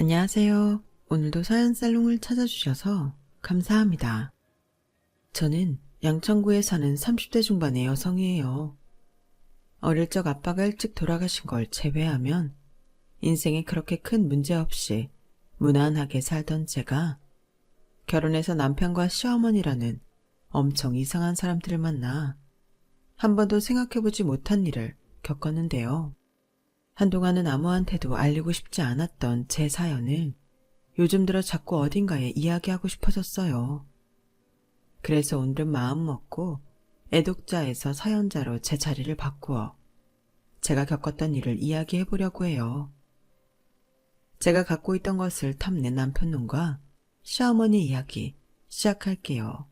안녕하세요. 오늘도 사연살롱을 찾아주셔서 감사합니다. 저는 양천구에 사는 30대 중반의 여성이에요. 어릴 적 아빠가 일찍 돌아가신 걸 제외하면 인생에 그렇게 큰 문제 없이 무난하게 살던 제가 결혼해서 남편과 시어머니라는 엄청 이상한 사람들을 만나 한 번도 생각해보지 못한 일을 겪었는데요. 한동안은 아무한테도 알리고 싶지 않았던 제 사연을 요즘 들어 자꾸 어딘가에 이야기하고 싶어졌어요. 그래서 오늘은 마음 먹고 애독자에서 사연자로 제 자리를 바꾸어 제가 겪었던 일을 이야기해 보려고 해요. 제가 갖고 있던 것을 탐낸 남편놈과 시어머니 이야기 시작할게요.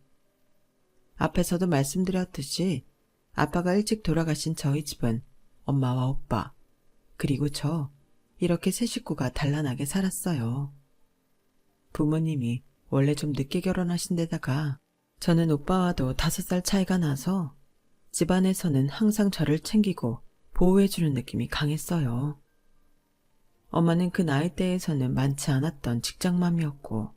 앞에서도 말씀드렸듯이 아빠가 일찍 돌아가신 저희 집은 엄마와 오빠, 그리고 저 이렇게 세 식구가 단란하게 살았어요. 부모님이 원래 좀 늦게 결혼하신 데다가 저는 오빠와도 5살 차이가 나서 집안에서는 항상 저를 챙기고 보호해주는 느낌이 강했어요. 엄마는 그 나이대에서는 많지 않았던 직장맘이었고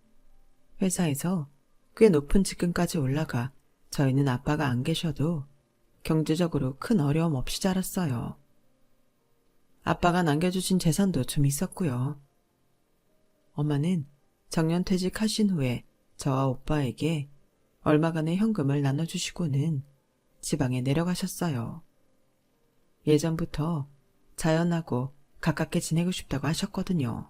회사에서 꽤 높은 직급까지 올라가 저희는 아빠가 안 계셔도 경제적으로 큰 어려움 없이 자랐어요. 아빠가 남겨주신 재산도 좀 있었고요. 엄마는 정년퇴직하신 후에 저와 오빠에게 얼마간의 현금을 나눠주시고는 지방에 내려가셨어요. 예전부터 자연하고 가깝게 지내고 싶다고 하셨거든요.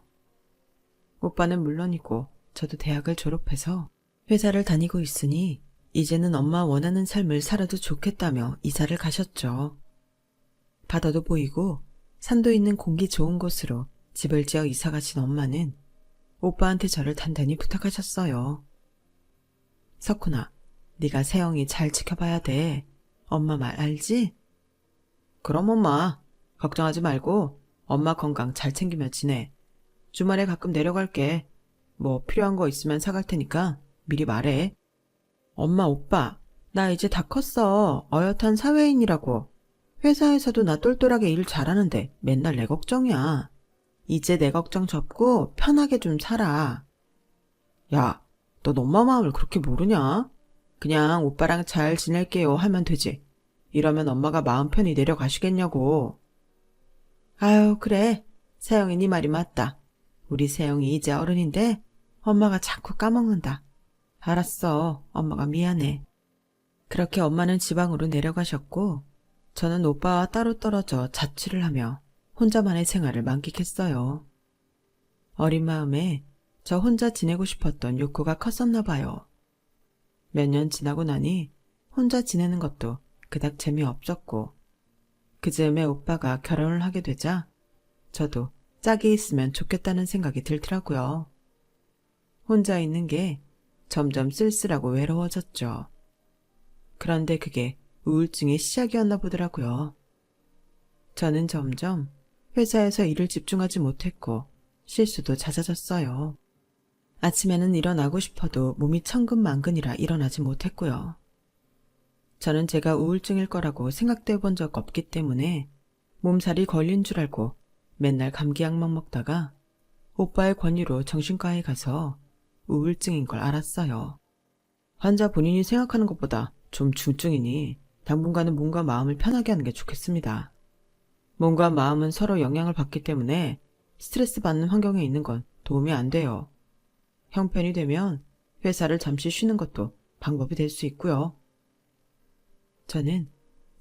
오빠는 물론이고 저도 대학을 졸업해서 회사를 다니고 있으니 이제는 엄마 원하는 삶을 살아도 좋겠다며 이사를 가셨죠. 바다도 보이고 산도 있는 공기 좋은 곳으로 집을 지어 이사 가신 엄마는 오빠한테 저를 단단히 부탁하셨어요. 석훈아, 네가 세영이 잘 지켜봐야 돼. 엄마 말 알지? 그럼 엄마, 걱정하지 말고 엄마 건강 잘 챙기며 지내. 주말에 가끔 내려갈게. 뭐 필요한 거 있으면 사갈 테니까 미리 말해. 엄마, 오빠, 나 이제 다 컸어. 어엿한 사회인이라고. 회사에서도 나 똘똘하게 일 잘하는데 맨날 내 걱정이야. 이제 내 걱정 접고 편하게 좀 살아. 야, 넌 엄마 마음을 그렇게 모르냐? 그냥 오빠랑 잘 지낼게요 하면 되지. 이러면 엄마가 마음 편히 내려가시겠냐고. 아유, 그래. 세영이 네 말이 맞다. 우리 세영이 이제 어른인데 엄마가 자꾸 까먹는다. 알았어. 엄마가 미안해. 그렇게 엄마는 지방으로 내려가셨고 저는 오빠와 따로 떨어져 자취를 하며 혼자만의 생활을 만끽했어요. 어린 마음에 저 혼자 지내고 싶었던 욕구가 컸었나 봐요. 몇 년 지나고 나니 혼자 지내는 것도 그닥 재미없었고 그 즈음에 오빠가 결혼을 하게 되자 저도 짝이 있으면 좋겠다는 생각이 들더라고요. 혼자 있는 게 점점 쓸쓸하고 외로워졌죠. 그런데 그게 우울증의 시작이었나 보더라고요. 저는 점점 회사에서 일을 집중하지 못했고 실수도 잦아졌어요. 아침에는 일어나고 싶어도 몸이 천근만근이라 일어나지 못했고요. 저는 제가 우울증일 거라고 생각도 해본 적 없기 때문에 몸살이 걸린 줄 알고 맨날 감기약만 먹다가 오빠의 권유로 정신과에 가서 우울증인 걸 알았어요. 환자 본인이 생각하는 것보다 좀 중증이니 당분간은 몸과 마음을 편하게 하는 게 좋겠습니다. 몸과 마음은 서로 영향을 받기 때문에 스트레스 받는 환경에 있는 건 도움이 안 돼요. 형편이 되면 회사를 잠시 쉬는 것도 방법이 될 수 있고요. 저는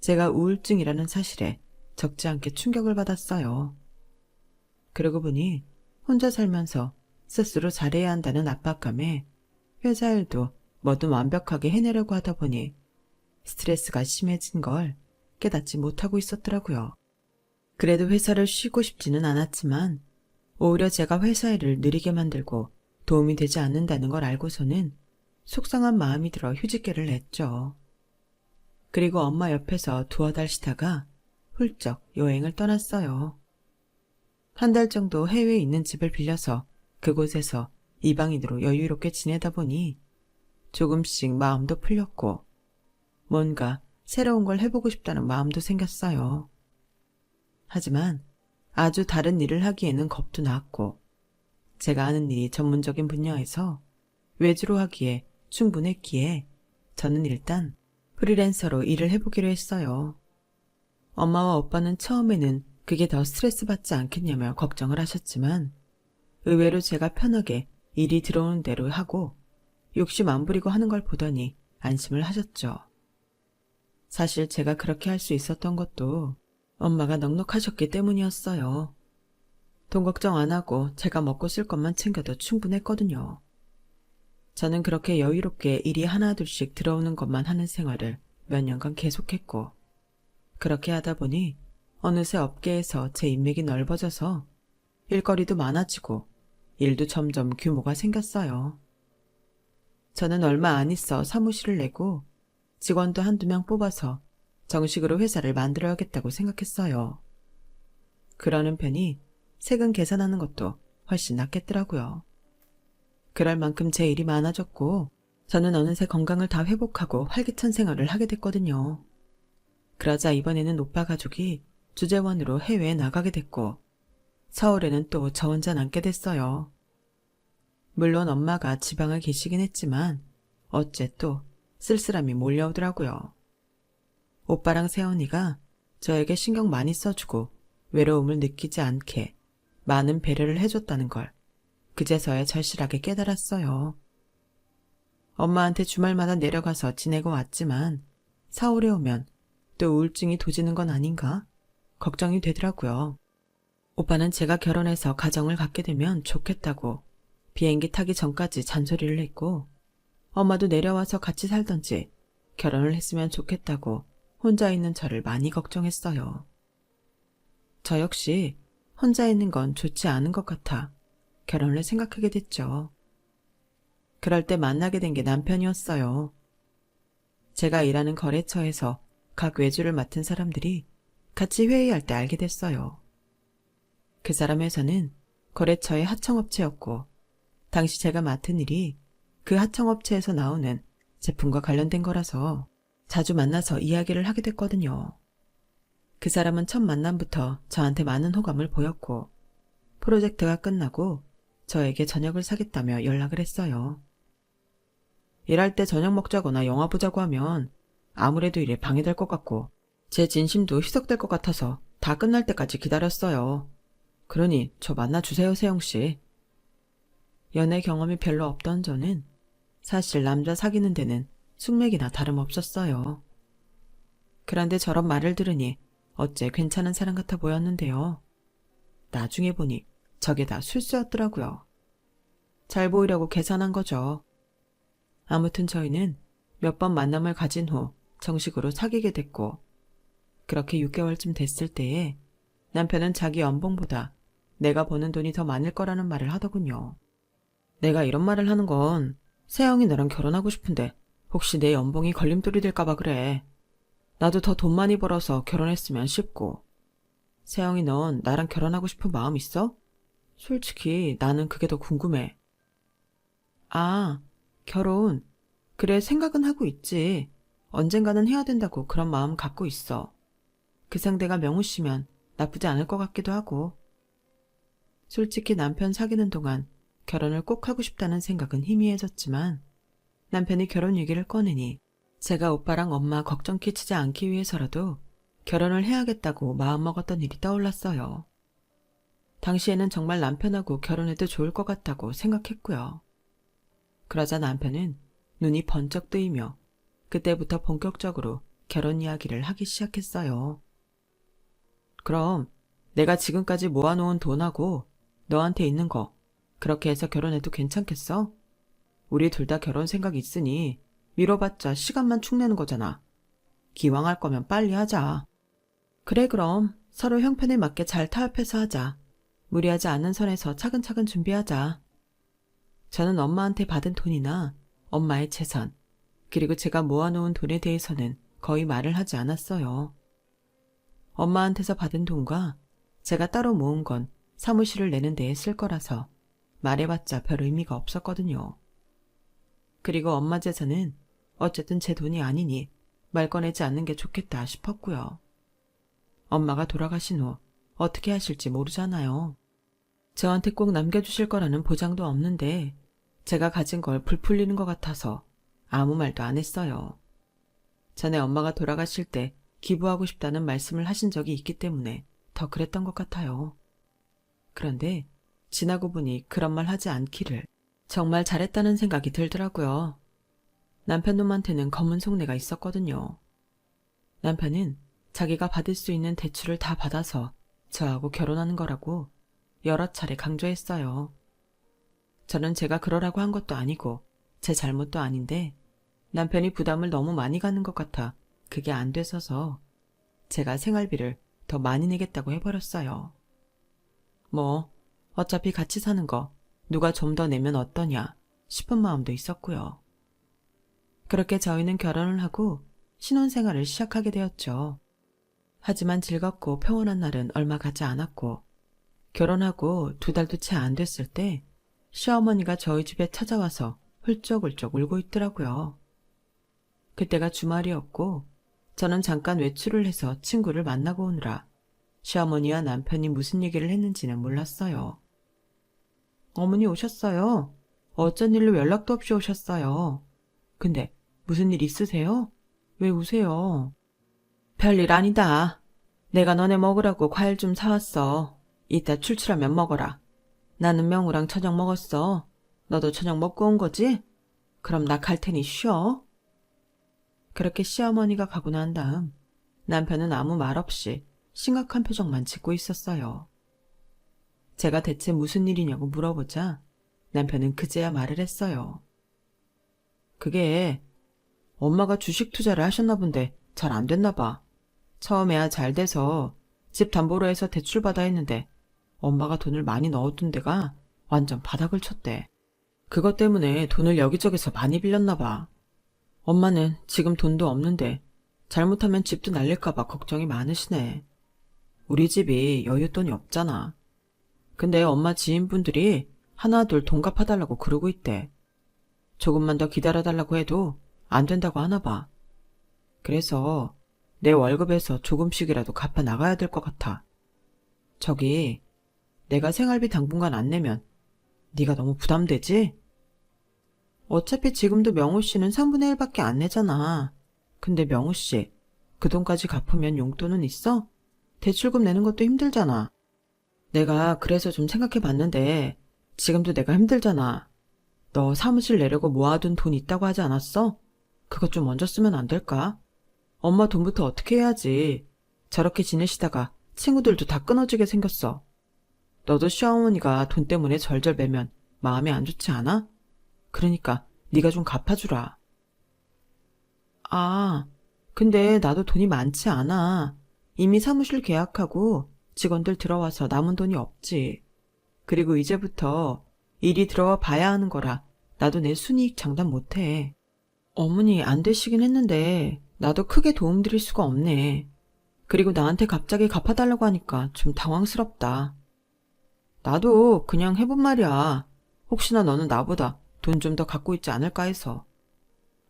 제가 우울증이라는 사실에 적지 않게 충격을 받았어요. 그러고 보니 혼자 살면서 스스로 잘해야 한다는 압박감에 회사 일도 뭐든 완벽하게 해내려고 하다 보니 스트레스가 심해진 걸 깨닫지 못하고 있었더라고요. 그래도 회사를 쉬고 싶지는 않았지만 오히려 제가 회사 일을 느리게 만들고 도움이 되지 않는다는 걸 알고서는 속상한 마음이 들어 휴직계를 냈죠. 그리고 엄마 옆에서 두어 달 쉬다가 훌쩍 여행을 떠났어요. 한 달 정도 해외에 있는 집을 빌려서 그곳에서 이방인으로 여유롭게 지내다 보니 조금씩 마음도 풀렸고 뭔가 새로운 걸 해보고 싶다는 마음도 생겼어요. 하지만 아주 다른 일을 하기에는 겁도 났고 제가 하는 일이 전문적인 분야에서 외주로 하기에 충분했기에 저는 일단 프리랜서로 일을 해보기로 했어요. 엄마와 오빠는 처음에는 그게 더 스트레스 받지 않겠냐며 걱정을 하셨지만 의외로 제가 편하게 일이 들어오는 대로 하고 욕심 안 부리고 하는 걸 보더니 안심을 하셨죠. 사실 제가 그렇게 할 수 있었던 것도 엄마가 넉넉하셨기 때문이었어요. 돈 걱정 안 하고 제가 먹고 쓸 것만 챙겨도 충분했거든요. 저는 그렇게 여유롭게 일이 하나둘씩 들어오는 것만 하는 생활을 몇 년간 계속했고 그렇게 하다 보니 어느새 업계에서 제 인맥이 넓어져서 일거리도 많아지고 일도 점점 규모가 생겼어요. 저는 얼마 안 있어 사무실을 내고 직원도 한두 명 뽑아서 정식으로 회사를 만들어야겠다고 생각했어요. 그러는 편이 세금 계산하는 것도 훨씬 낫겠더라고요. 그럴 만큼 제 일이 많아졌고 저는 어느새 건강을 다 회복하고 활기찬 생활을 하게 됐거든요. 그러자 이번에는 오빠 가족이 주재원으로 해외에 나가게 됐고 서울에는 또 저 혼자 남게 됐어요. 물론 엄마가 지방에 계시긴 했지만 어째 또 쓸쓸함이 몰려오더라고요. 오빠랑 세연이가 저에게 신경 많이 써주고 외로움을 느끼지 않게 많은 배려를 해줬다는 걸 그제서야 절실하게 깨달았어요. 엄마한테 주말마다 내려가서 지내고 왔지만 서울에 오면 또 우울증이 도지는 건 아닌가 걱정이 되더라고요. 오빠는 제가 결혼해서 가정을 갖게 되면 좋겠다고 비행기 타기 전까지 잔소리를 했고 엄마도 내려와서 같이 살던지 결혼을 했으면 좋겠다고 혼자 있는 저를 많이 걱정했어요. 저 역시 혼자 있는 건 좋지 않은 것 같아 결혼을 생각하게 됐죠. 그럴 때 만나게 된 게 남편이었어요. 제가 일하는 거래처에서 각 외주를 맡은 사람들이 같이 회의할 때 알게 됐어요. 그 사람 회사는 거래처의 하청업체였고 당시 제가 맡은 일이 그 하청업체에서 나오는 제품과 관련된 거라서 자주 만나서 이야기를 하게 됐거든요. 그 사람은 첫 만남부터 저한테 많은 호감을 보였고 프로젝트가 끝나고 저에게 저녁을 사겠다며 연락을 했어요. 일할 때 저녁 먹자거나 영화 보자고 하면 아무래도 일에 방해될 것 같고 제 진심도 희석될 것 같아서 다 끝날 때까지 기다렸어요. 그러니 저 만나주세요, 세영씨. 연애 경험이 별로 없던 저는 사실 남자 사귀는 데는 숙맥이나 다름없었어요. 그런데 저런 말을 들으니 어째 괜찮은 사람 같아 보였는데요. 나중에 보니 저게 다 술수였더라고요. 잘 보이려고 계산한 거죠. 아무튼 저희는 몇 번 만남을 가진 후 정식으로 사귀게 됐고 그렇게 6개월쯤 됐을 때에 남편은 자기 연봉보다 내가 버는 돈이 더 많을 거라는 말을 하더군요. 내가 이런 말을 하는 건 세영이 너랑 결혼하고 싶은데 혹시 내 연봉이 걸림돌이 될까봐 그래. 나도 더 돈 많이 벌어서 결혼했으면 싶고. 세영이 넌 나랑 결혼하고 싶은 마음 있어? 솔직히 나는 그게 더 궁금해. 아, 결혼. 그래, 생각은 하고 있지. 언젠가는 해야 된다고 그런 마음 갖고 있어. 그 상대가 명우 씨면 나쁘지 않을 것 같기도 하고. 솔직히 남편 사귀는 동안 결혼을 꼭 하고 싶다는 생각은 희미해졌지만 남편이 결혼 얘기를 꺼내니 제가 오빠랑 엄마 걱정 끼치지 않기 위해서라도 결혼을 해야겠다고 마음먹었던 일이 떠올랐어요. 당시에는 정말 남편하고 결혼해도 좋을 것 같다고 생각했고요. 그러자 남편은 눈이 번쩍 뜨이며 그때부터 본격적으로 결혼 이야기를 하기 시작했어요. 그럼 내가 지금까지 모아놓은 돈하고 너한테 있는 거 그렇게 해서 결혼해도 괜찮겠어? 우리 둘 다 결혼 생각 있으니 미뤄봤자 시간만 축내는 거잖아. 기왕 할 거면 빨리 하자. 그래 그럼 서로 형편에 맞게 잘 타협해서 하자. 무리하지 않는 선에서 차근차근 준비하자. 저는 엄마한테 받은 돈이나 엄마의 재산, 그리고 제가 모아놓은 돈에 대해서는 거의 말을 하지 않았어요. 엄마한테서 받은 돈과 제가 따로 모은 건 사무실을 내는 데에 쓸 거라서 말해봤자 별 의미가 없었거든요. 그리고 엄마 재산은 어쨌든 제 돈이 아니니 말 꺼내지 않는 게 좋겠다 싶었고요. 엄마가 돌아가신 후 어떻게 하실지 모르잖아요. 저한테 꼭 남겨주실 거라는 보장도 없는데 제가 가진 걸 불풀리는 것 같아서 아무 말도 안 했어요. 전에 엄마가 돌아가실 때 기부하고 싶다는 말씀을 하신 적이 있기 때문에 더 그랬던 것 같아요. 그런데 지나고 보니 그런 말 하지 않기를 정말 잘했다는 생각이 들더라고요. 남편 놈한테는 검은 속내가 있었거든요. 남편은 자기가 받을 수 있는 대출을 다 받아서 저하고 결혼하는 거라고 여러 차례 강조했어요. 저는 제가 그러라고 한 것도 아니고 제 잘못도 아닌데 남편이 부담을 너무 많이 가는 것 같아 그게 안 돼서서 제가 생활비를 더 많이 내겠다고 해버렸어요. 뭐 어차피 같이 사는 거 누가 좀 더 내면 어떠냐 싶은 마음도 있었고요. 그렇게 저희는 결혼을 하고 신혼생활을 시작하게 되었죠. 하지만 즐겁고 평온한 날은 얼마 가지 않았고 결혼하고 2달도 채 안 됐을 때 시어머니가 저희 집에 찾아와서 훌쩍훌쩍 울고 있더라고요. 그때가 주말이었고 저는 잠깐 외출을 해서 친구를 만나고 오느라 시어머니와 남편이 무슨 얘기를 했는지는 몰랐어요. 어머니 오셨어요. 어쩐 일로 연락도 없이 오셨어요. 근데 무슨 일 있으세요? 왜 우세요? 별일 아니다. 내가 너네 먹으라고 과일 좀 사왔어. 이따 출출하면 먹어라. 나는 명우랑 저녁 먹었어. 너도 저녁 먹고 온 거지? 그럼 나 갈 테니 쉬어. 그렇게 시어머니가 가고 난 다음 남편은 아무 말 없이 심각한 표정만 짓고 있었어요. 제가 대체 무슨 일이냐고 물어보자 남편은 그제야 말을 했어요. 그게 엄마가 주식 투자를 하셨나 본데 잘 안 됐나 봐. 처음에야 잘 돼서 집 담보로 해서 대출받아 했는데 엄마가 돈을 많이 넣어둔 데가 완전 바닥을 쳤대. 그것 때문에 돈을 여기저기서 많이 빌렸나 봐. 엄마는 지금 돈도 없는데 잘못하면 집도 날릴까 봐 걱정이 많으시네. 우리 집이 여윳돈이 없잖아. 근데 엄마 지인분들이 하나둘 돈 갚아달라고 그러고 있대. 조금만 더 기다려달라고 해도 안 된다고 하나 봐. 그래서 내 월급에서 조금씩이라도 갚아 나가야 될 것 같아. 저기 내가 생활비 당분간 안 내면 네가 너무 부담되지? 어차피 지금도 명우 씨는 3분의 1밖에 안 내잖아. 근데 명우 씨, 그 돈까지 갚으면 용돈은 있어? 대출금 내는 것도 힘들잖아. 내가 그래서 좀 생각해봤는데 지금도 내가 힘들잖아. 너 사무실 내려고 모아둔 돈 있다고 하지 않았어? 그것 좀 먼저 쓰면 안 될까? 엄마 돈부터 어떻게 해야지. 저렇게 지내시다가 친구들도 다 끊어지게 생겼어. 너도 시어머니가 돈 때문에 절절 매면 마음이 안 좋지 않아? 그러니까 네가 좀 갚아주라. 아, 근데 나도 돈이 많지 않아. 이미 사무실 계약하고 직원들 들어와서 남은 돈이 없지. 그리고 이제부터 일이 들어와 봐야 하는 거라 나도 내 순이익 장담 못해. 어머니 안 되시긴 했는데 나도 크게 도움드릴 수가 없네. 그리고 나한테 갑자기 갚아달라고 하니까 좀 당황스럽다. 나도 그냥 해본 말이야. 혹시나 너는 나보다 돈 좀 더 갖고 있지 않을까 해서.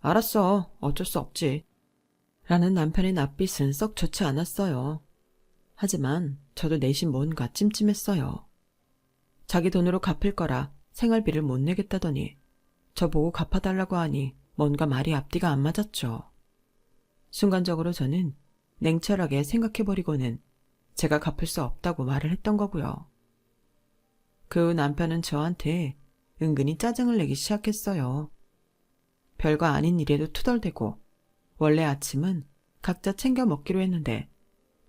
알았어. 어쩔 수 없지. 라는 남편의 낯빛은 썩 좋지 않았어요. 하지만 저도 내심 뭔가 찜찜했어요. 자기 돈으로 갚을 거라 생활비를 못 내겠다더니 저보고 갚아달라고 하니 뭔가 말이 앞뒤가 안 맞았죠. 순간적으로 저는 냉철하게 생각해버리고는 제가 갚을 수 없다고 말을 했던 거고요. 그 후 남편은 저한테 은근히 짜증을 내기 시작했어요. 별거 아닌 일에도 투덜대고 원래 아침은 각자 챙겨 먹기로 했는데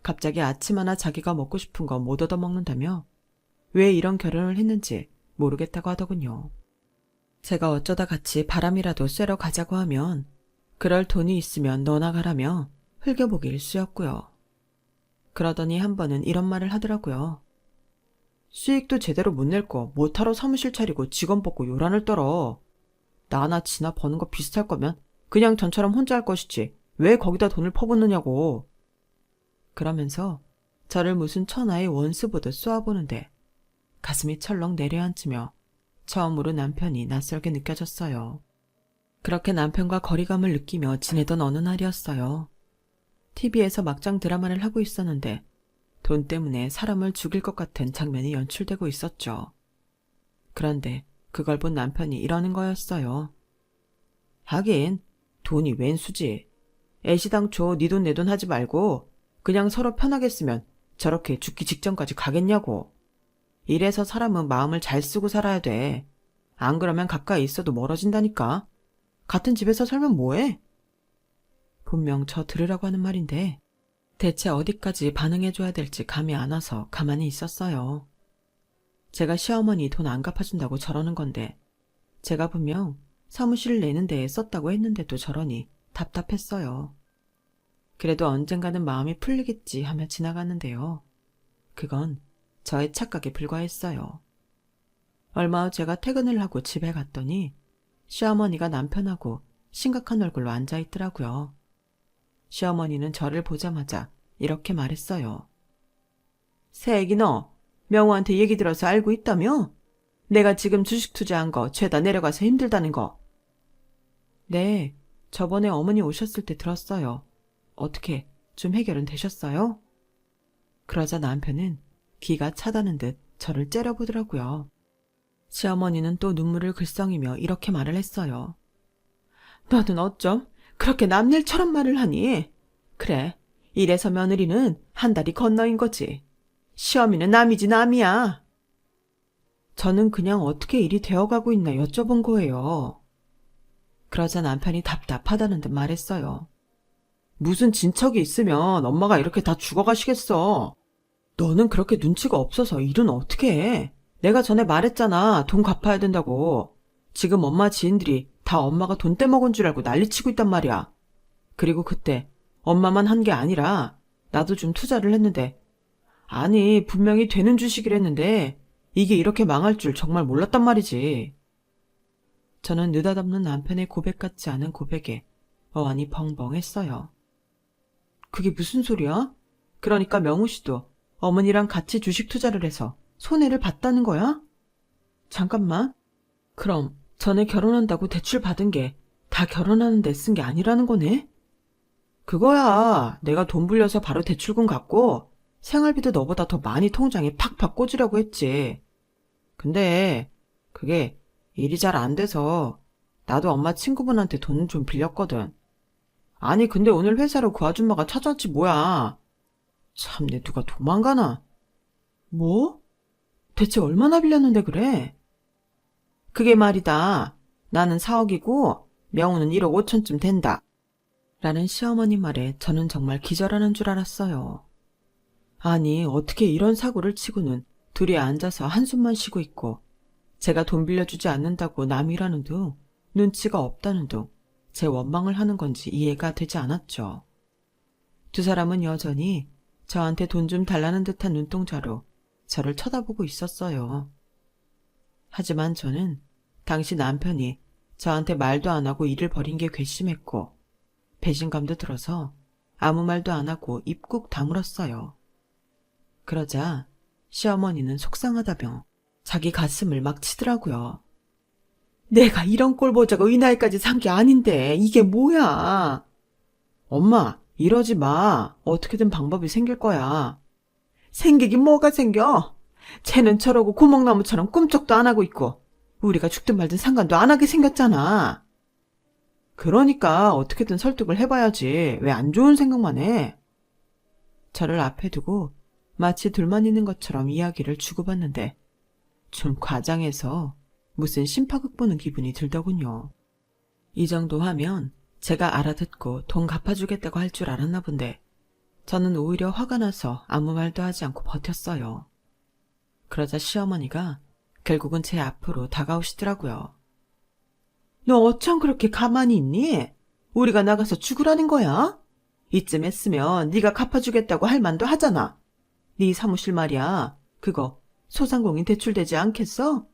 갑자기 아침 하나 자기가 먹고 싶은 거 못 얻어먹는다며 왜 이런 결혼을 했는지 모르겠다고 하더군요. 제가 어쩌다 같이 바람이라도 쐬러 가자고 하면 그럴 돈이 있으면 너나 가라며 흘겨보기 일쑤였고요. 그러더니 한 번은 이런 말을 하더라고요. 수익도 제대로 못 낼 거 뭐하러 사무실 차리고 직원 뽑고 요란을 떨어. 나나 지나 버는 거 비슷할 거면 그냥 전처럼 혼자 할 것이지 왜 거기다 돈을 퍼붓느냐고. 그러면서 저를 무슨 천하의 원수 보듯 쏘아보는데 가슴이 철렁 내려앉으며 처음으로 남편이 낯설게 느껴졌어요. 그렇게 남편과 거리감을 느끼며 지내던 어느 날이었어요. TV에서 막장 드라마를 하고 있었는데 돈 때문에 사람을 죽일 것 같은 장면이 연출되고 있었죠. 그런데 그걸 본 남편이 이러는 거였어요. 하긴 돈이 웬 수지. 애시당초 네 돈 내 돈 하지 말고 그냥 서로 편하게 쓰면 저렇게 죽기 직전까지 가겠냐고. 이래서 사람은 마음을 잘 쓰고 살아야 돼. 안 그러면 가까이 있어도 멀어진다니까. 같은 집에서 살면 뭐해? 분명 저 들으라고 하는 말인데 대체 어디까지 반응해줘야 될지 감이 안 와서 가만히 있었어요. 제가 시어머니 돈 안 갚아준다고 저러는 건데 제가 분명 사무실을 내는 데에 썼다고 했는데도 저러니 답답했어요. 그래도 언젠가는 마음이 풀리겠지 하며 지나갔는데요. 그건 저의 착각에 불과했어요. 얼마 후 제가 퇴근을 하고 집에 갔더니 시어머니가 남편하고 심각한 얼굴로 앉아있더라고요. 시어머니는 저를 보자마자 이렇게 말했어요. 새애기 너 명호한테 얘기 들어서 알고 있다며? 내가 지금 주식 투자한 거 죄다 내려가서 힘들다는 거. 네, 저번에 어머니 오셨을 때 들었어요. 어떻게 좀 해결은 되셨어요? 그러자 남편은 기가 차다는 듯 저를 째려보더라고요. 시어머니는 또 눈물을 글썽이며 이렇게 말을 했어요. 너는 어쩜 그렇게 남일처럼 말을 하니? 그래, 이래서 며느리는 한 달이 건너인 거지. 시어미는 남이지 남이야. 저는 그냥 어떻게 일이 되어가고 있나 여쭤본 거예요. 그러자 남편이 답답하다는 듯 말했어요. 무슨 진척이 있으면 엄마가 이렇게 다 죽어가시겠어. 너는 그렇게 눈치가 없어서 일은 어떻게 해? 내가 전에 말했잖아. 돈 갚아야 된다고. 지금 엄마 지인들이 다 엄마가 돈 떼먹은 줄 알고 난리치고 있단 말이야. 그리고 그때 엄마만 한 게 아니라 나도 좀 투자를 했는데 아니 분명히 되는 주식이랬는데 이게 이렇게 망할 줄 정말 몰랐단 말이지. 저는 느닷없는 남편의 고백 같지 않은 고백에 어안이 벙벙했어요. 그게 무슨 소리야? 그러니까 명우 씨도 어머니랑 같이 주식 투자를 해서 손해를 봤다는 거야? 잠깐만. 그럼 전에 결혼한다고 대출 받은 게 다 결혼하는데 쓴 게 아니라는 거네? 그거야. 내가 돈 불려서 바로 대출금 갚고 생활비도 너보다 더 많이 통장에 팍팍 꽂으려고 했지. 근데 그게 일이 잘 안 돼서 나도 엄마 친구분한테 돈 좀 빌렸거든. 아니 근데 오늘 회사로 그 아줌마가 찾아왔지 뭐야. 참내 누가 도망가나. 뭐? 대체 얼마나 빌렸는데 그래? 그게 말이다. 나는 4억이고 명우는 1억 5천쯤 된다. 라는 시어머니 말에 저는 정말 기절하는 줄 알았어요. 아니 어떻게 이런 사고를 치고는 둘이 앉아서 한숨만 쉬고 있고 제가 돈 빌려주지 않는다고 남이라는 둥 눈치가 없다는 둥 제 원망을 하는 건지 이해가 되지 않았죠. 두 사람은 여전히 저한테 돈 좀 달라는 듯한 눈동자로 저를 쳐다보고 있었어요. 하지만 저는 당시 남편이 저한테 말도 안 하고 일을 벌인 게 괘씸했고 배신감도 들어서 아무 말도 안 하고 입 꾹 다물었어요. 그러자 시어머니는 속상하다며 자기 가슴을 막 치더라고요. 내가 이런 꼴 보자고 이 나이까지 산 게 아닌데 이게 뭐야. 엄마 이러지 마. 어떻게든 방법이 생길 거야. 생기긴 뭐가 생겨. 쟤는 저러고 구멍나무처럼 꿈쩍도 안 하고 있고 우리가 죽든 말든 상관도 안 하게 생겼잖아. 그러니까 어떻게든 설득을 해봐야지. 왜 안 좋은 생각만 해. 저를 앞에 두고 마치 둘만 있는 것처럼 이야기를 주고받는데 좀 과장해서 무슨 심파극 보는 기분이 들더군요. 이 정도 하면 제가 알아듣고 돈 갚아주겠다고 할 줄 알았나 본데 저는 오히려 화가 나서 아무 말도 하지 않고 버텼어요. 그러자 시어머니가 결국은 제 앞으로 다가오시더라고요. 너 어쩜 그렇게 가만히 있니? 우리가 나가서 죽으라는 거야? 이쯤 했으면 네가 갚아주겠다고 할 만도 하잖아. 네 사무실 말이야. 그거 소상공인 대출되지 않겠어?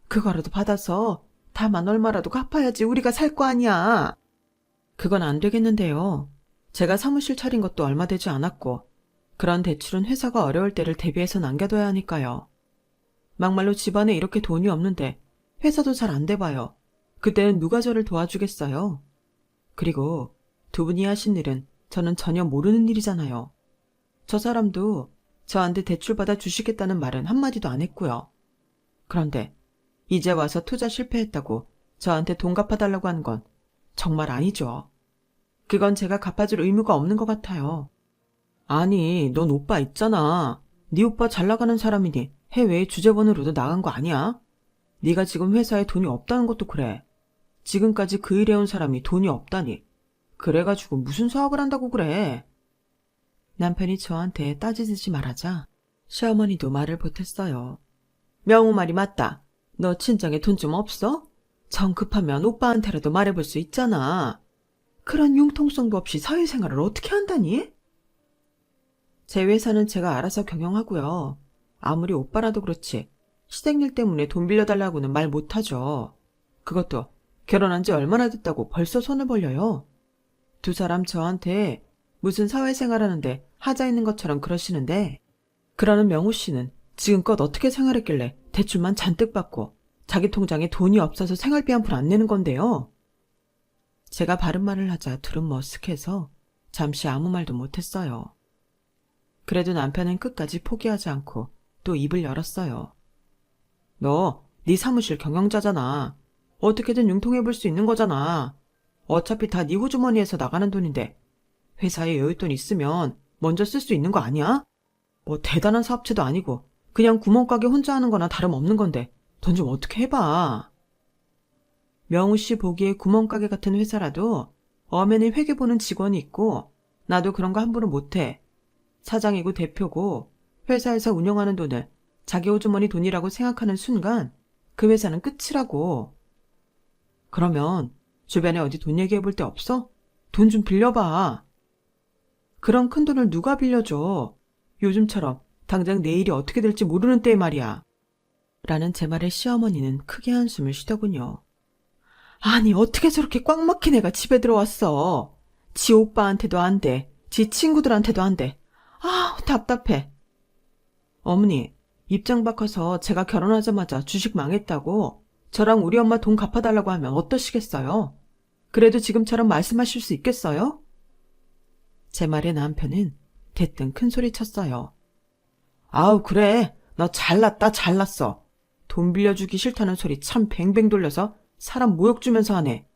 그거라도 받아서 다만 얼마라도 갚아야지 우리가 살 거 아니야. 그건 안 되겠는데요. 제가 사무실 차린 것도 얼마 되지 않았고 그런 대출은 회사가 어려울 때를 대비해서 남겨둬야 하니까요. 막말로 집안에 이렇게 돈이 없는데 회사도 잘 안 돼봐요. 그때는 누가 저를 도와주겠어요. 그리고 두 분이 하신 일은 저는 전혀 모르는 일이잖아요. 저 사람도 저한테 대출받아 주시겠다는 말은 한마디도 안 했고요. 그런데 이제 와서 투자 실패했다고 저한테 돈 갚아달라고 하는 건 정말 아니죠. 그건 제가 갚아줄 의무가 없는 것 같아요. 아니, 넌 오빠 있잖아. 네 오빠 잘 나가는 사람이니 해외에 주재원으로도 나간 거 아니야? 네가 지금 회사에 돈이 없다는 것도 그래. 지금까지 그 일해온 사람이 돈이 없다니. 그래가지고 무슨 사업을 한다고 그래. 남편이 저한테 따지듯이 말하자 시어머니도 말을 못했어요. 명호 말이 맞다. 너 친정에 돈 좀 없어? 정 급하면 오빠한테라도 말해볼 수 있잖아. 그런 융통성도 없이 사회생활을 어떻게 한다니? 제 회사는 제가 알아서 경영하고요. 아무리 오빠라도 그렇지 시댁일 때문에 돈 빌려달라고는 말 못하죠. 그것도 결혼한 지 얼마나 됐다고 벌써 손을 벌려요. 두 사람 저한테 무슨 사회생활하는데 하자 있는 것처럼 그러시는데 그러는 명호 씨는 지금껏 어떻게 생활했길래 대출만 잔뜩 받고 자기 통장에 돈이 없어서 생활비 한 푼 안 내는 건데요. 제가 바른 말을 하자 둘은 머쓱해서 잠시 아무 말도 못했어요. 그래도 남편은 끝까지 포기하지 않고 또 입을 열었어요. 너, 네 사무실 경영자잖아. 어떻게든 융통해볼 수 있는 거잖아. 어차피 다 네 호주머니에서 나가는 돈인데 회사에 여윳돈 있으면 먼저 쓸 수 있는 거 아니야? 뭐 대단한 사업체도 아니고 그냥 구멍가게 혼자 하는 거나 다름없는 건데 돈 좀 어떻게 해봐. 명우 씨 보기에 구멍가게 같은 회사라도 엄연히 회계 보는 직원이 있고 나도 그런 거 함부로 못해. 사장이고 대표고 회사에서 운영하는 돈을 자기 호주머니 돈이라고 생각하는 순간 그 회사는 끝이라고. 그러면 주변에 어디 돈 얘기해 볼 데 없어? 돈 좀 빌려봐. 그런 큰 돈을 누가 빌려줘. 요즘처럼 당장 내일이 어떻게 될지 모르는 때에 말이야. 라는 제 말에 시어머니는 크게 한숨을 쉬더군요. 아니 어떻게 저렇게 꽉 막힌 애가 집에 들어왔어. 지 오빠한테도 안 돼. 지 친구들한테도 안 돼. 아 답답해. 어머니 입장 바꿔서 제가 결혼하자마자 주식 망했다고 저랑 우리 엄마 돈 갚아달라고 하면 어떠시겠어요? 그래도 지금처럼 말씀하실 수 있겠어요? 제 말에 남편은 대뜸 큰 소리 쳤어요. 아우 그래 너 잘났다 잘났어. 돈 빌려주기 싫다는 소리 참 뱅뱅 돌려서 사람 모욕 주면서 하네.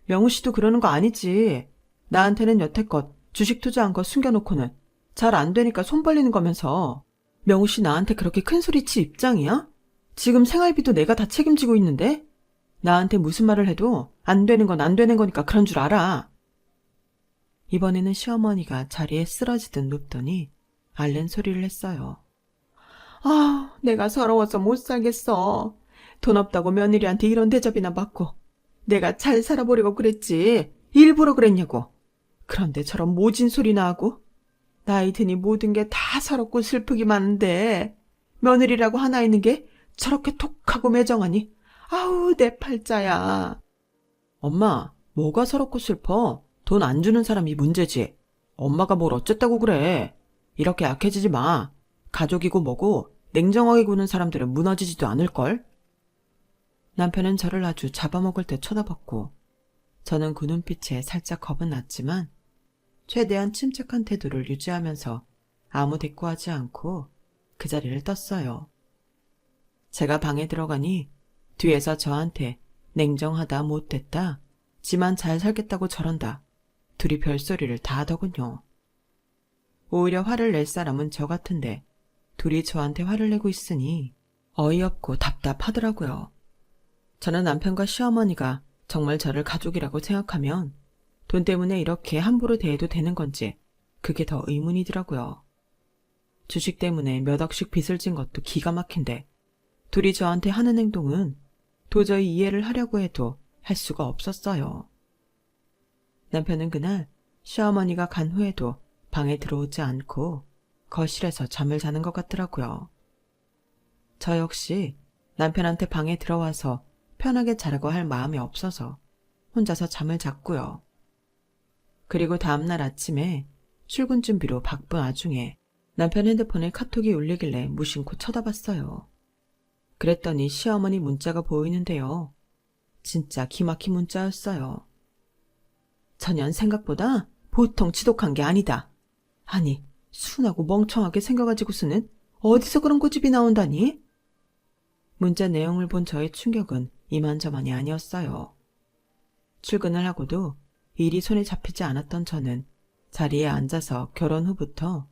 명우 씨도 그러는 거 아니지. 나한테는 여태껏 주식 투자한 거 숨겨놓고는 잘 안 되니까 손 벌리는 거면서 명우 씨 나한테 그렇게 큰 소리 칠 입장이야? 지금 생활비도 내가 다 책임지고 있는데? 나한테 무슨 말을 해도 안 되는 건 안 되는 거니까 그런 줄 알아. 이번에는 시어머니가 자리에 쓰러지듯 눕더니 앓는 소리를 했어요. 아, 내가 서러워서 못 살겠어. 돈 없다고 며느리한테 이런 대접이나 받고 내가 잘 살아보려고 그랬지 일부러 그랬냐고. 그런데 저런 모진 소리나 하고 나이 드니 모든 게 다 서럽고 슬프기만 한데 며느리라고 하나 있는 게 저렇게 톡하고 매정하니 아우 내 팔자야. 엄마 뭐가 서럽고 슬퍼? 돈 안 주는 사람이 문제지. 엄마가 뭘 어쨌다고 그래. 이렇게 약해지지 마. 가족이고 뭐고 냉정하게 구는 사람들은 무너지지도 않을걸? 남편은 저를 아주 잡아먹을 때 쳐다봤고 저는 그 눈빛에 살짝 겁은 났지만 최대한 침착한 태도를 유지하면서 아무 대꾸하지 않고 그 자리를 떴어요. 제가 방에 들어가니 뒤에서 저한테 냉정하다 못됐다 지만 잘 살겠다고 저런다 둘이 별소리를 다 하더군요. 오히려 화를 낼 사람은 저 같은데 둘이 저한테 화를 내고 있으니 어이없고 답답하더라고요. 저는 남편과 시어머니가 정말 저를 가족이라고 생각하면 돈 때문에 이렇게 함부로 대해도 되는 건지 그게 더 의문이더라고요. 주식 때문에 몇 억씩 빚을 진 것도 기가 막힌데 둘이 저한테 하는 행동은 도저히 이해를 하려고 해도 할 수가 없었어요. 남편은 그날 시어머니가 간 후에도 방에 들어오지 않고 거실에서 잠을 자는 것 같더라고요. 저 역시 남편한테 방에 들어와서 편하게 자라고 할 마음이 없어서 혼자서 잠을 잤고요. 그리고 다음날 아침에 출근 준비로 바쁜 와중에 남편 핸드폰에 카톡이 울리길래 무심코 쳐다봤어요. 그랬더니 시어머니 문자가 보이는데요. 진짜 기막힌 문자였어요. 전현 생각보다 보통 지독한 게 아니다. 아니, 순하고 멍청하게 생겨가지고서는 어디서 그런 고집이 나온다니? 문자 내용을 본 저의 충격은 이만저만이 아니었어요. 출근을 하고도 일이 손에 잡히지 않았던 저는 자리에 앉아서 결혼 후부터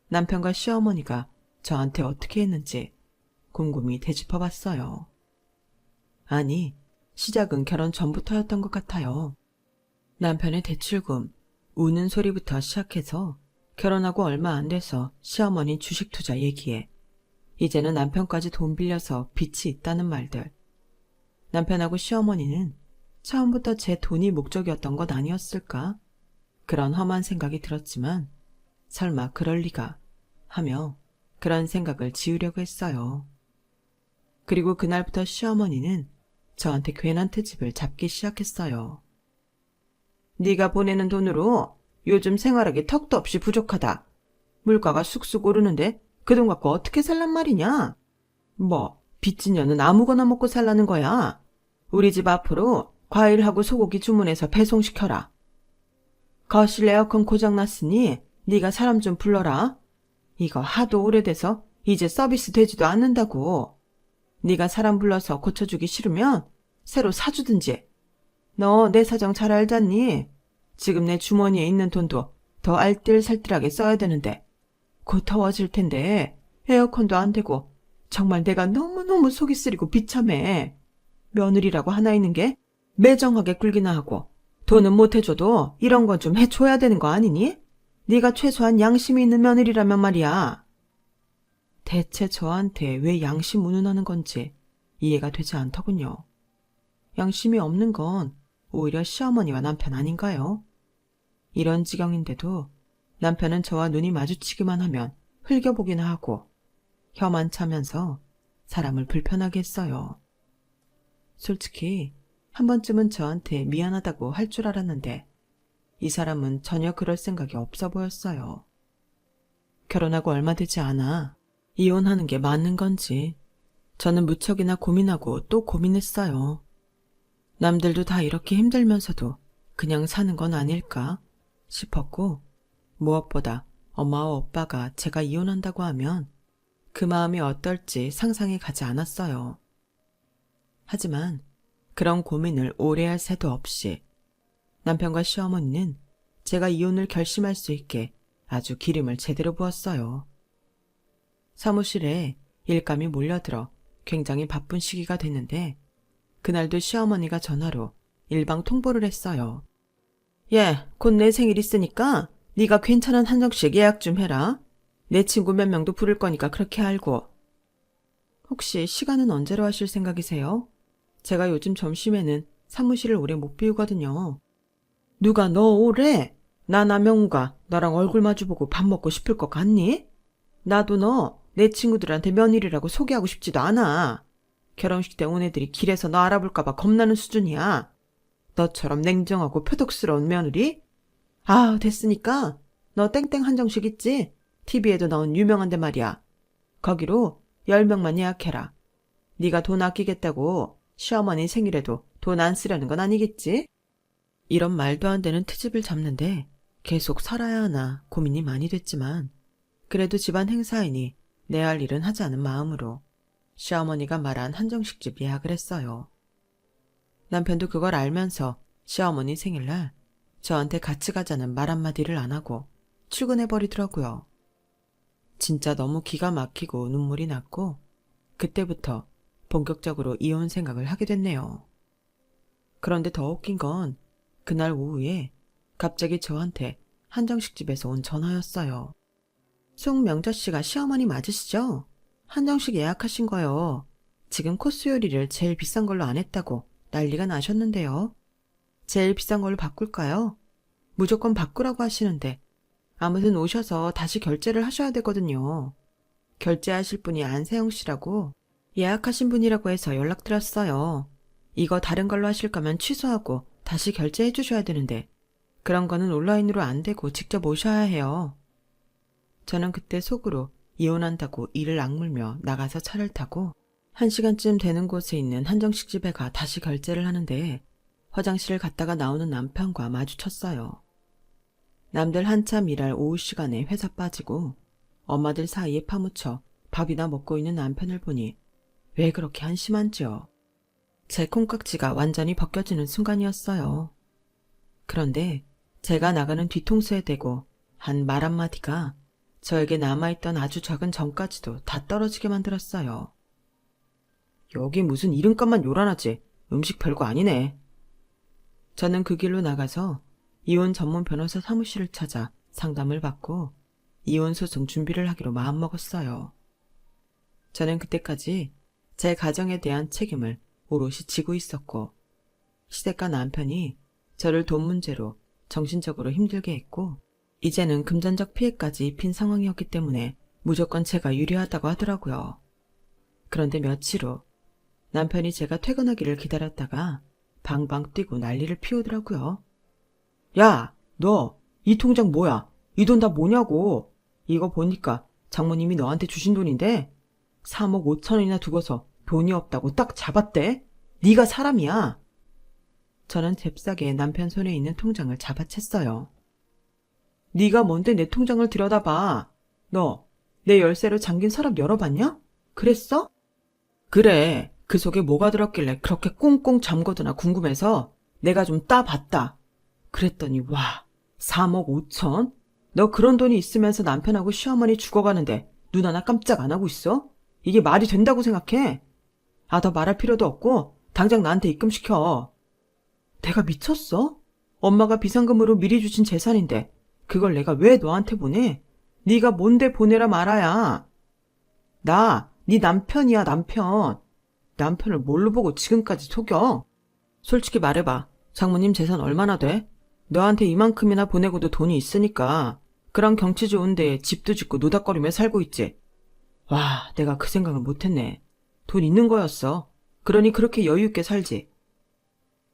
남편과 시어머니가 저한테 어떻게 했는지 곰곰이 되짚어봤어요. 아니, 시작은 결혼 전부터였던 것 같아요. 남편의 대출금, 우는 소리부터 시작해서 결혼하고 얼마 안 돼서 시어머니 주식 투자 얘기에 이제는 남편까지 돈 빌려서 빚이 있다는 말들. 남편하고 시어머니는 처음부터 제 돈이 목적이었던 것 아니었을까? 그런 험한 생각이 들었지만 설마 그럴 리가 하며 그런 생각을 지우려고 했어요. 그리고 그날부터 시어머니는 저한테 괜한 트집을 잡기 시작했어요. 네가 보내는 돈으로 요즘 생활하기 턱도 없이 부족하다. 물가가 쑥쑥 오르는데 그 돈 갖고 어떻게 살란 말이냐? 뭐 빚진 년은 아무거나 먹고 살라는 거야. 우리 집 앞으로 과일하고 소고기 주문해서 배송시켜라. 거실 에어컨 고장났으니 네가 사람 좀 불러라. 이거 하도 오래돼서 이제 서비스 되지도 않는다고. 네가 사람 불러서 고쳐주기 싫으면 새로 사주든지. 너 내 사정 잘 알잖니? 지금 내 주머니에 있는 돈도 더 알뜰살뜰하게 써야 되는데 곧 더워질 텐데 에어컨도 안 되고 정말 내가 너무너무 속이 쓰리고 비참해. 며느리라고 하나 있는 게 매정하게 굴기나 하고 돈은 못 해줘도 이런 건 좀 해줘야 되는 거 아니니? 네가 최소한 양심이 있는 며느리라면 말이야. 대체 저한테 왜 양심 운운하는 건지 이해가 되지 않더군요. 양심이 없는 건 오히려 시어머니와 남편 아닌가요? 이런 지경인데도 남편은 저와 눈이 마주치기만 하면 흘겨보기나 하고 혀만 차면서 사람을 불편하게 했어요. 솔직히 한 번쯤은 저한테 미안하다고 할 줄 알았는데 이 사람은 전혀 그럴 생각이 없어 보였어요. 결혼하고 얼마 되지 않아 이혼하는 게 맞는 건지 저는 무척이나 고민하고 또 고민했어요. 남들도 다 이렇게 힘들면서도 그냥 사는 건 아닐까 싶었고 무엇보다 엄마와 오빠가 제가 이혼한다고 하면 그 마음이 어떨지 상상이 가지 않았어요. 하지만 그런 고민을 오래 할 새도 없이 남편과 시어머니는 제가 이혼을 결심할 수 있게 아주 기름을 제대로 부었어요. 사무실에 일감이 몰려들어 굉장히 바쁜 시기가 됐는데 그날도 시어머니가 전화로 일방 통보를 했어요. 예, 곧 내 생일 있으니까 네가 괜찮은 한정식 예약 좀 해라. 내 친구 몇 명도 부를 거니까 그렇게 알고. 혹시 시간은 언제로 하실 생각이세요? 제가 요즘 점심에는 사무실을 오래 못 비우거든요. 누가 너 오래? 나 남영우가 너랑 얼굴 마주보고 밥 먹고 싶을 것 같니? 나도 너 내 친구들한테 며느리라고 소개하고 싶지도 않아. 결혼식 때 온 애들이 길에서 너 알아볼까 봐 겁나는 수준이야. 너처럼 냉정하고 표독스러운 며느리? 아, 됐으니까 너 땡땡 한정식 있지? TV에도 나온 유명한데 말이야. 거기로 10명만 예약해라. 네가 돈 아끼겠다고 시어머니 생일에도 돈 안 쓰려는 건 아니겠지? 이런 말도 안 되는 트집을 잡는데 계속 살아야 하나 고민이 많이 됐지만 그래도 집안 행사이니 내 할 일은 하지 않은 마음으로 시어머니가 말한 한정식집 예약을 했어요. 남편도 그걸 알면서 시어머니 생일날 저한테 같이 가자는 말 한마디를 안 하고 출근해버리더라고요. 진짜 너무 기가 막히고 눈물이 났고 그때부터 본격적으로 이혼 생각을 하게 됐네요. 그런데 더 웃긴 건 그날 오후에 갑자기 저한테 한정식집에서 온 전화였어요. 송명자 씨가 시어머니 맞으시죠? 한정식 예약하신 거요. 지금 코스 요리를 제일 비싼 걸로 안 했다고 난리가 나셨는데요. 제일 비싼 걸로 바꿀까요? 무조건 바꾸라고 하시는데 아무튼 오셔서 다시 결제를 하셔야 되거든요. 결제하실 분이 안세영 씨라고 예약하신 분이라고 해서 연락드렸어요. 이거 다른 걸로 하실 거면 취소하고 다시 결제해 주셔야 되는데 그런 거는 온라인으로 안 되고 직접 오셔야 해요. 저는 그때 속으로 이혼한다고 이를 악물며 나가서 차를 타고 1시간쯤 되는 곳에 있는 한정식 집에 가 다시 결제를 하는데 화장실을 갔다가 나오는 남편과 마주쳤어요. 남들 한참 일할 오후 시간에 회사 빠지고 엄마들 사이에 파묻혀 밥이나 먹고 있는 남편을 보니 왜 그렇게 한심한지요. 제 콩깍지가 완전히 벗겨지는 순간이었어요. 그런데 제가 나가는 뒤통수에 대고 한 말 한마디가 저에게 남아있던 아주 작은 정까지도 다 떨어지게 만들었어요. 여기 무슨 이름값만 요란하지. 음식 별거 아니네. 저는 그 길로 나가서 이혼 전문 변호사 사무실을 찾아 상담을 받고 이혼 소송 준비를 하기로 마음먹었어요. 저는 그때까지 제 가정에 대한 책임을 오롯이 지고 있었고 시댁과 남편이 저를 돈 문제로 정신적으로 힘들게 했고 이제는 금전적 피해까지 입힌 상황이었기 때문에 무조건 제가 유리하다고 하더라고요. 그런데 며칠 후 남편이 제가 퇴근하기를 기다렸다가 방방 뛰고 난리를 피우더라고요. 야, 너 이 통장 뭐야? 이 돈 다 뭐냐고. 이거 보니까 장모님이 너한테 주신 돈인데 3억 5천원이나 두고서 돈이 없다고 딱 잡았대. 네가 사람이야. 저는 잽싸게 남편 손에 있는 통장을 잡아챘어요. 네가 뭔데 내 통장을 들여다봐. 너 내 열쇠로 잠긴 서랍 열어봤냐? 그랬어? 그래. 그 속에 뭐가 들었길래 그렇게 꽁꽁 잠궈두나 궁금해서 내가 좀 따봤다. 그랬더니 와, 3억 5천? 너 그런 돈이 있으면서 남편하고 시어머니 죽어가는데 눈 하나 깜짝 안 하고 있어? 이게 말이 된다고 생각해? 아, 더 말할 필요도 없고 당장 나한테 입금시켜. 내가 미쳤어? 엄마가 비상금으로 미리 주신 재산인데 그걸 내가 왜 너한테 보내? 네가 뭔데 보내라 말아야. 나, 네 남편이야, 남편. 남편을 뭘로 보고 지금까지 속여? 솔직히 말해봐. 장모님 재산 얼마나 돼? 너한테 이만큼이나 보내고도 돈이 있으니까 그런 경치 좋은 데에 집도 짓고 노닥거리며 살고 있지. 와, 내가 그 생각을 못했네. 돈 있는 거였어. 그러니 그렇게 여유 있게 살지.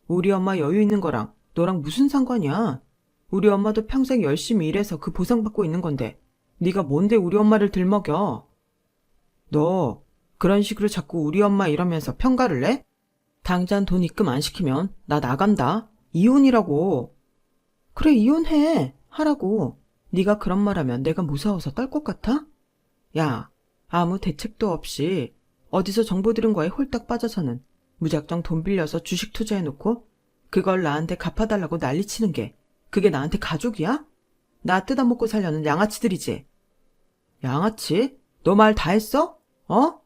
우리 엄마 여유 있는 거랑 너랑 무슨 상관이야? 우리 엄마도 평생 열심히 일해서 그 보상받고 있는 건데 네가 뭔데 우리 엄마를 들먹여? 너 그런 식으로 자꾸 우리 엄마 이러면서 평가를 내? 당장 돈 입금 안 시키면 나 나간다. 이혼이라고. 그래, 이혼해. 하라고. 네가 그런 말하면 내가 무서워서 떨 것 같아? 야, 아무 대책도 없이 어디서 정보 들은 거에 홀딱 빠져서는 무작정 돈 빌려서 주식 투자해놓고 그걸 나한테 갚아달라고 난리치는 게 그게 나한테 가족이야? 나 뜯어먹고 살려는 양아치들이지. 양아치? 너 말 다 했어? 어?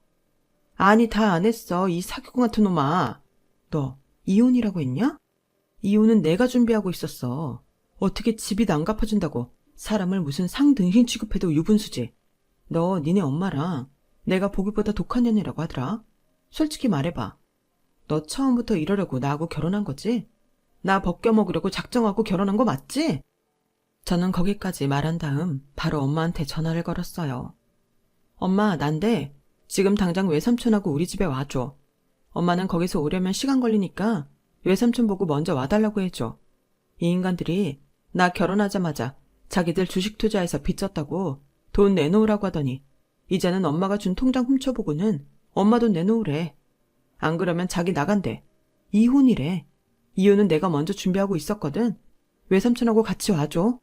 아니, 다 안 했어. 이 사기꾼 같은 놈아. 너 이혼이라고 했냐? 이혼은 내가 준비하고 있었어. 어떻게 집이 안 갚아준다고 사람을 무슨 상등신 취급해도 유분수지. 너 니네 엄마랑 내가 보기보다 독한 년이라고 하더라. 솔직히 말해봐. 너 처음부터 이러려고 나하고 결혼한 거지? 나 벗겨먹으려고 작정하고 결혼한 거 맞지? 저는 거기까지 말한 다음 바로 엄마한테 전화를 걸었어요. 엄마, 난데 지금 당장 외삼촌하고 우리 집에 와줘. 엄마는 거기서 오려면 시간 걸리니까 외삼촌 보고 먼저 와달라고 해줘. 이 인간들이 나 결혼하자마자 자기들 주식 투자해서 빚졌다고 돈 내놓으라고 하더니 이제는 엄마가 준 통장 훔쳐보고는 엄마 돈 내놓으래. 안 그러면 자기 나간대. 이혼이래. 이혼은 내가 먼저 준비하고 있었거든. 외삼촌하고 같이 와줘.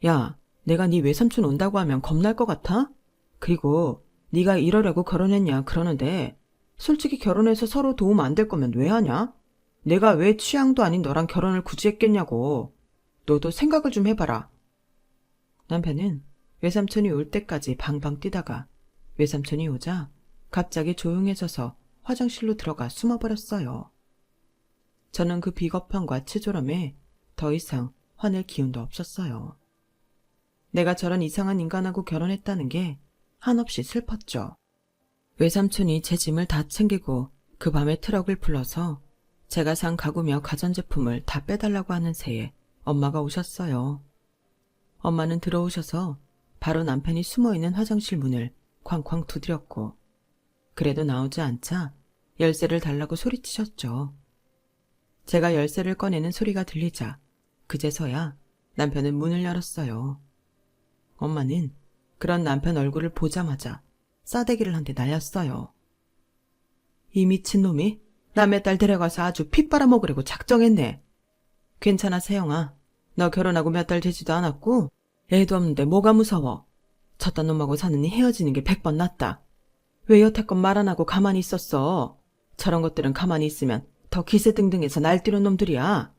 야, 내가 네 외삼촌 온다고 하면 겁날 것 같아? 그리고 네가 이러려고 결혼했냐 그러는데 솔직히 결혼해서 서로 도움 안 될 거면 왜 하냐? 내가 왜 취향도 아닌 너랑 결혼을 굳이 했겠냐고. 너도 생각을 좀 해봐라. 남편은 외삼촌이 올 때까지 방방 뛰다가 외삼촌이 오자 갑자기 조용해져서 화장실로 들어가 숨어버렸어요. 저는 그 비겁함과 치졸함에 더 이상 화낼 기운도 없었어요. 내가 저런 이상한 인간하고 결혼했다는 게 한없이 슬펐죠. 외삼촌이 제 짐을 다 챙기고 그 밤에 트럭을 불러서 제가 산 가구며 가전제품을 다 빼달라고 하는 새에 엄마가 오셨어요. 엄마는 들어오셔서 바로 남편이 숨어있는 화장실 문을 쾅쾅 두드렸고 그래도 나오지 않자 열쇠를 달라고 소리치셨죠. 제가 열쇠를 꺼내는 소리가 들리자 그제서야 남편은 문을 열었어요. 엄마는 그런 남편 얼굴을 보자마자 싸대기를 한 대 날렸어요. 이 미친놈이 남의 딸 데려가서 아주 피 빨아먹으려고 작정했네. 괜찮아, 세영아. 너 결혼하고 몇 달 되지도 않았고 애도 없는데 뭐가 무서워. 저딴 놈하고 사느니 헤어지는 게 100번 낫다. 왜 여태껏 말 안 하고 가만히 있었어. 저런 것들은 가만히 있으면 더 기세등등해서 날뛰는 놈들이야.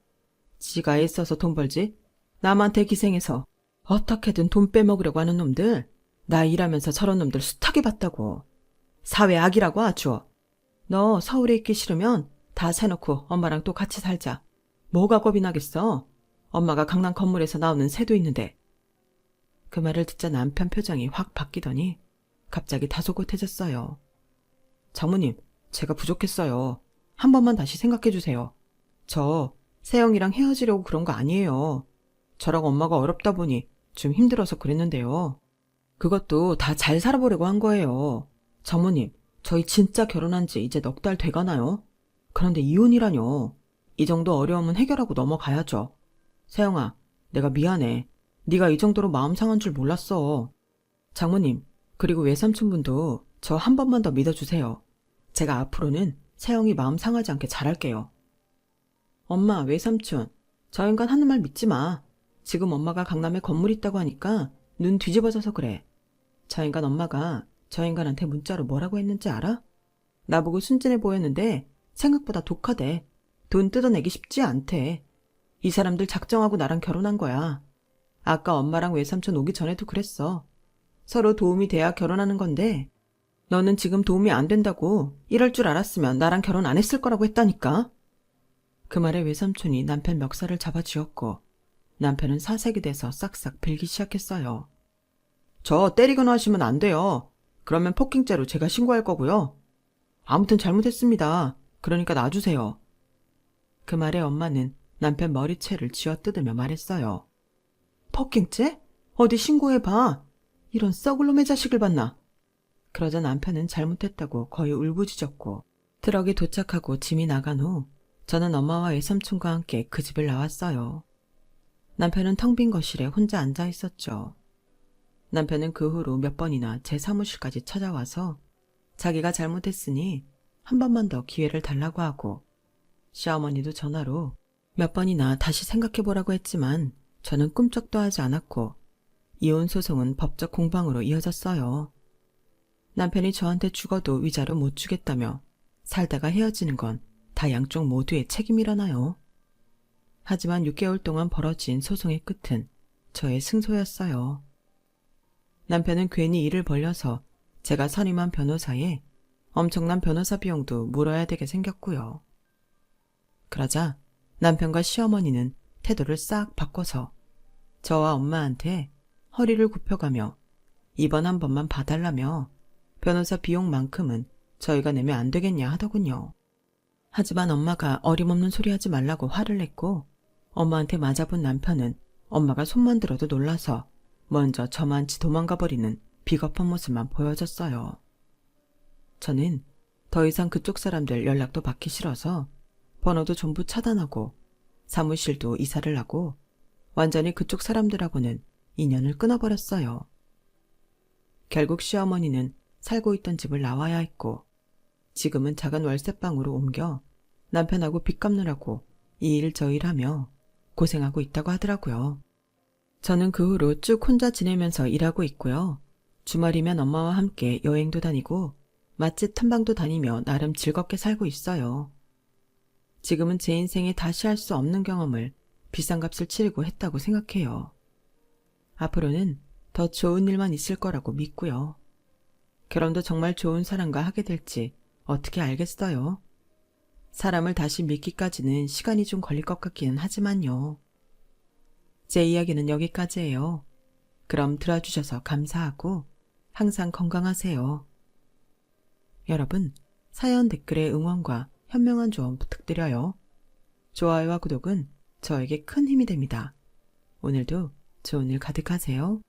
지가 애써서 돈 벌지 남한테 기생해서 어떻게든 돈 빼먹으려고 하는 놈들. 나 일하면서 저런 놈들 숱하게 봤다고. 사회 악이라고 아주. 너 서울에 있기 싫으면 다 사놓고 엄마랑 또 같이 살자. 뭐가 겁이 나겠어. 엄마가 강남 건물에서 나오는 새도 있는데. 그 말을 듣자 남편 표정이 확 바뀌더니 갑자기 다소곳해졌어요. 장모님, 제가 부족했어요. 한 번만 다시 생각해 주세요. 저 세영이랑 헤어지려고 그런 거 아니에요. 저랑 엄마가 어렵다 보니 좀 힘들어서 그랬는데요. 그것도 다 잘 살아보려고 한 거예요. 장모님, 저희 진짜 결혼한 지 이제 넉 달 돼가나요? 그런데 이혼이라뇨. 이 정도 어려움은 해결하고 넘어가야죠. 세영아, 내가 미안해. 네가 이 정도로 마음 상한 줄 몰랐어. 장모님, 그리고 외삼촌분도 저 한 번만 더 믿어주세요. 제가 앞으로는 세영이 마음 상하지 않게 잘할게요. 엄마, 외삼촌, 저 인간 하는 말 믿지 마. 지금 엄마가 강남에 건물 있다고 하니까 눈 뒤집어져서 그래. 저 인간 엄마가 저 인간한테 문자로 뭐라고 했는지 알아? 나보고 순진해 보였는데 생각보다 독하대. 돈 뜯어내기 쉽지 않대. 이 사람들 작정하고 나랑 결혼한 거야. 아까 엄마랑 외삼촌 오기 전에도 그랬어. 서로 도움이 돼야 결혼하는 건데 너는 지금 도움이 안 된다고. 이럴 줄 알았으면 나랑 결혼 안 했을 거라고 했다니까. 그 말에 외삼촌이 남편 멱살을 잡아쥐었고 남편은 사색이 돼서 싹싹 빌기 시작했어요. 저 때리거나 하시면 안 돼요. 그러면 폭행죄로 제가 신고할 거고요. 아무튼 잘못했습니다. 그러니까 놔주세요. 그 말에 엄마는 남편 머리채를 쥐어뜯으며 말했어요. 폭행죄? 어디 신고해봐. 이런 썩을 놈의 자식을 봤나. 그러자 남편은 잘못했다고 거의 울부짖었고 트럭이 도착하고 짐이 나간 후 저는 엄마와 외삼촌과 함께 그 집을 나왔어요. 남편은 텅 빈 거실에 혼자 앉아 있었죠. 남편은 그 후로 몇 번이나 제 사무실까지 찾아와서 자기가 잘못했으니 한 번만 더 기회를 달라고 하고 시어머니도 전화로 몇 번이나 다시 생각해보라고 했지만 저는 꿈쩍도 하지 않았고 이혼 소송은 법적 공방으로 이어졌어요. 남편이 저한테 죽어도 위자료 못 주겠다며 살다가 헤어지는 건 다 양쪽 모두의 책임이라나요. 하지만 6개월 동안 벌어진 소송의 끝은 저의 승소였어요. 남편은 괜히 일을 벌려서 제가 선임한 변호사에 엄청난 변호사 비용도 물어야 되게 생겼고요. 그러자 남편과 시어머니는 태도를 싹 바꿔서 저와 엄마한테 허리를 굽혀가며 이번 한 번만 봐달라며 변호사 비용만큼은 저희가 내면 안 되겠냐 하더군요. 하지만 엄마가 어림없는 소리 하지 말라고 화를 냈고 엄마한테 맞아본 남편은 엄마가 손만 들어도 놀라서 먼저 저만치 도망가버리는 비겁한 모습만 보여줬어요. 저는 더 이상 그쪽 사람들 연락도 받기 싫어서 번호도 전부 차단하고 사무실도 이사를 하고 완전히 그쪽 사람들하고는 인연을 끊어버렸어요. 결국 시어머니는 살고 있던 집을 나와야 했고 지금은 작은 월세방으로 옮겨 남편하고 빚 갚느라고 이 일 저 일 하며 고생하고 있다고 하더라고요. 저는 그 후로 쭉 혼자 지내면서 일하고 있고요. 주말이면 엄마와 함께 여행도 다니고 맛집 탐방도 다니며 나름 즐겁게 살고 있어요. 지금은 제 인생에 다시 할 수 없는 경험을 비싼 값을 치르고 했다고 생각해요. 앞으로는 더 좋은 일만 있을 거라고 믿고요. 결혼도 정말 좋은 사람과 하게 될지 어떻게 알겠어요? 사람을 다시 믿기까지는 시간이 좀 걸릴 것 같기는 하지만요. 제 이야기는 여기까지예요. 그럼 들어주셔서 감사하고 항상 건강하세요. 여러분, 사연 댓글에 응원과 현명한 조언 부탁드려요. 좋아요와 구독은 저에게 큰 힘이 됩니다. 오늘도 좋은 일 가득하세요.